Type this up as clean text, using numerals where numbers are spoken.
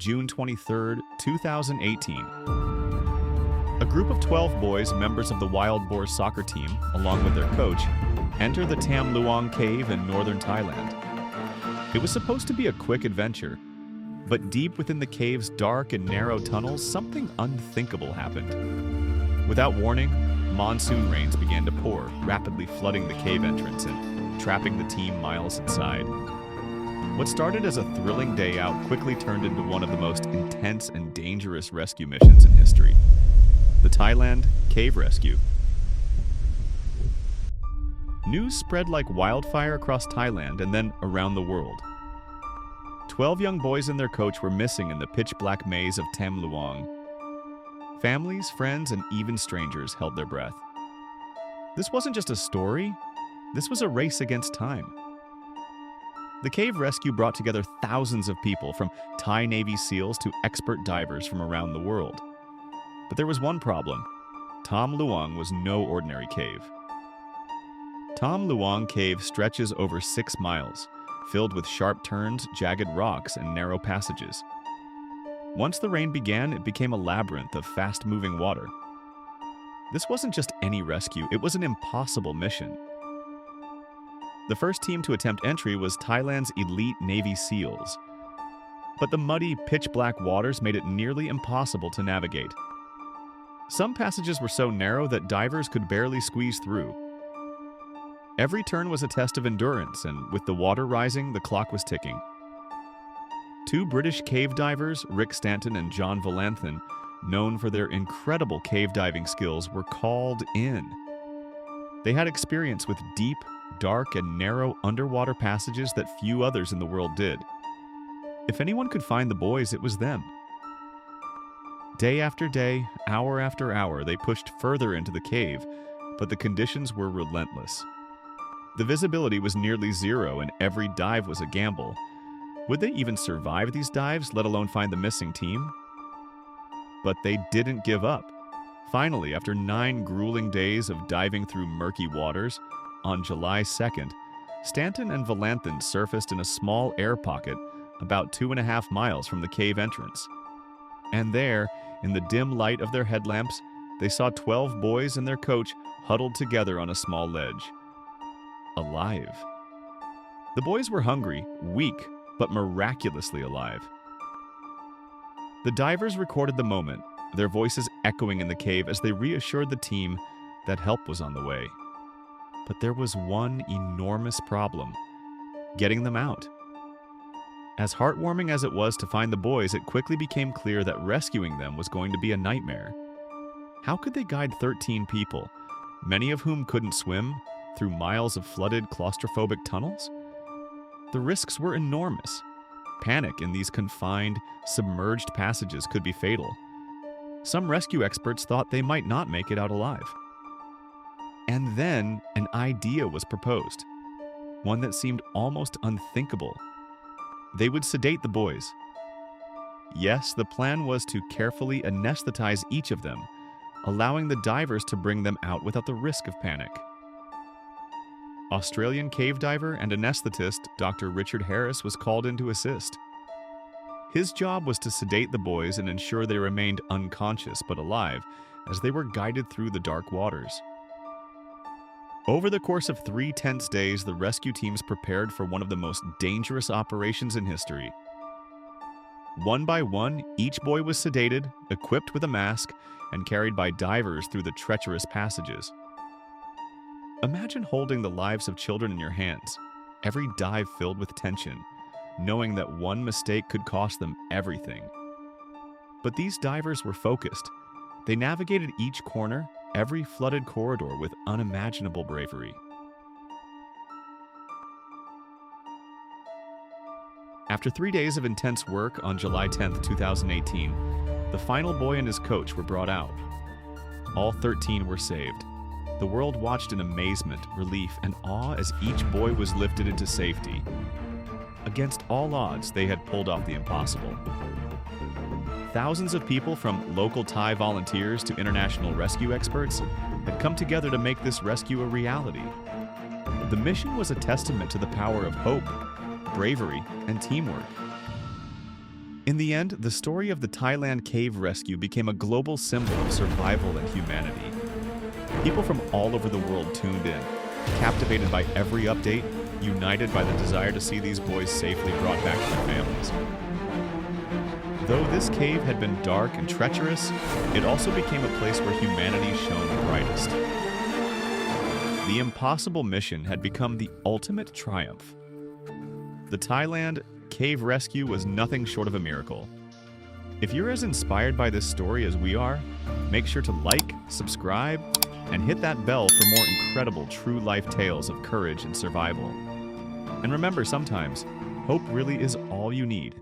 June 23, 2018. A group of 12 boys, members of the Wild Boars soccer team, along with their coach, enter the Tham Luang cave in northern Thailand. It was supposed to be a quick adventure, but deep within the cave's dark and narrow tunnels, something unthinkable happened. Without warning, monsoon rains began to pour, rapidly flooding the cave entrance and trapping the team miles inside. What started as a thrilling day out quickly turned into one of the most intense and dangerous rescue missions in history. The Thailand Cave Rescue. News spread like wildfire across Thailand and then around the world. 12 young boys and their coach were missing in the pitch-black maze of Tham Luang. Families, friends, and even strangers held their breath. This wasn't just a story, this was a race against time. The cave rescue brought together thousands of people, from Thai Navy SEALs to expert divers from around the world. But there was one problem. Tham Luang was no ordinary cave. Tham Luang Cave stretches over 6 miles, filled with sharp turns, jagged rocks, and narrow passages. Once the rain began, it became a labyrinth of fast-moving water. This wasn't just any rescue, it was an impossible mission. The first team to attempt entry was Thailand's elite Navy SEALs. But the muddy, pitch-black waters made it nearly impossible to navigate. Some passages were so narrow that divers could barely squeeze through. Every turn was a test of endurance, and with the water rising, the clock was ticking. 2 British cave divers, Stanton and John Volanthen, known for their incredible cave diving skills, were called in. They had experience with deep, dark, and narrow underwater passages that few others in the world did. If anyone could find the boys, it was them. Day after day, hour after hour, they pushed further into the cave, but the conditions were relentless. The visibility was nearly zero, and every dive was a gamble. Would they even survive these dives, let alone find the missing team? But they didn't give up. Finally, after 9 grueling days of diving through murky waters, on July 2nd, Stanton and Volanthen surfaced in a small air pocket about 2.5 miles from the cave entrance. And there, in the dim light of their headlamps, they saw 12 boys and their coach huddled together on a small ledge. Alive. The boys were hungry, weak, but miraculously alive. The divers recorded the moment, their voices echoing in the cave as they reassured the team that help was on the way. But there was one enormous problem: getting them out. As heartwarming as it was to find the boys, it quickly became clear that rescuing them was going to be a nightmare. How could they guide 13 people, many of whom couldn't swim, through miles of flooded, claustrophobic tunnels? The risks were enormous. Panic in these confined, submerged passages could be fatal. Some rescue experts thought they might not make it out alive. And then an idea was proposed, one that seemed almost unthinkable. They would sedate the boys. Yes, the plan was to carefully anesthetize each of them, allowing the divers to bring them out without the risk of panic. Australian cave diver and anesthetist Dr. Richard Harris was called in to assist. His job was to sedate the boys and ensure they remained unconscious but alive as they were guided through the dark waters. Over the course of 3 tense days, the rescue teams prepared for one of the most dangerous operations in history. One by one, each boy was sedated, equipped with a mask, and carried by divers through the treacherous passages. Imagine holding the lives of children in your hands, every dive filled with tension, knowing that one mistake could cost them everything. But these divers were focused. They navigated each corner, every flooded corridor with unimaginable bravery. After 3 days of intense work on July 10, 2018, the final boy and his coach were brought out. All 13 were saved. The world watched in amazement, relief, and awe as each boy was lifted into safety. Against all odds, they had pulled off the impossible. Thousands of people, from local Thai volunteers to international rescue experts, had come together to make this rescue a reality. The mission was a testament to the power of hope, bravery, and teamwork. In the end, the story of the Thailand cave rescue became a global symbol of survival and humanity. People from all over the world tuned in, captivated by every update, united by the desire to see these boys safely brought back to their families. Though this cave had been dark and treacherous, it also became a place where humanity shone brightest. The impossible mission had become the ultimate triumph. The Thailand cave rescue was nothing short of a miracle. If you're as inspired by this story as we are, make sure to like, subscribe, and hit that bell for more incredible true-life tales of courage and survival. And remember, sometimes, hope really is all you need.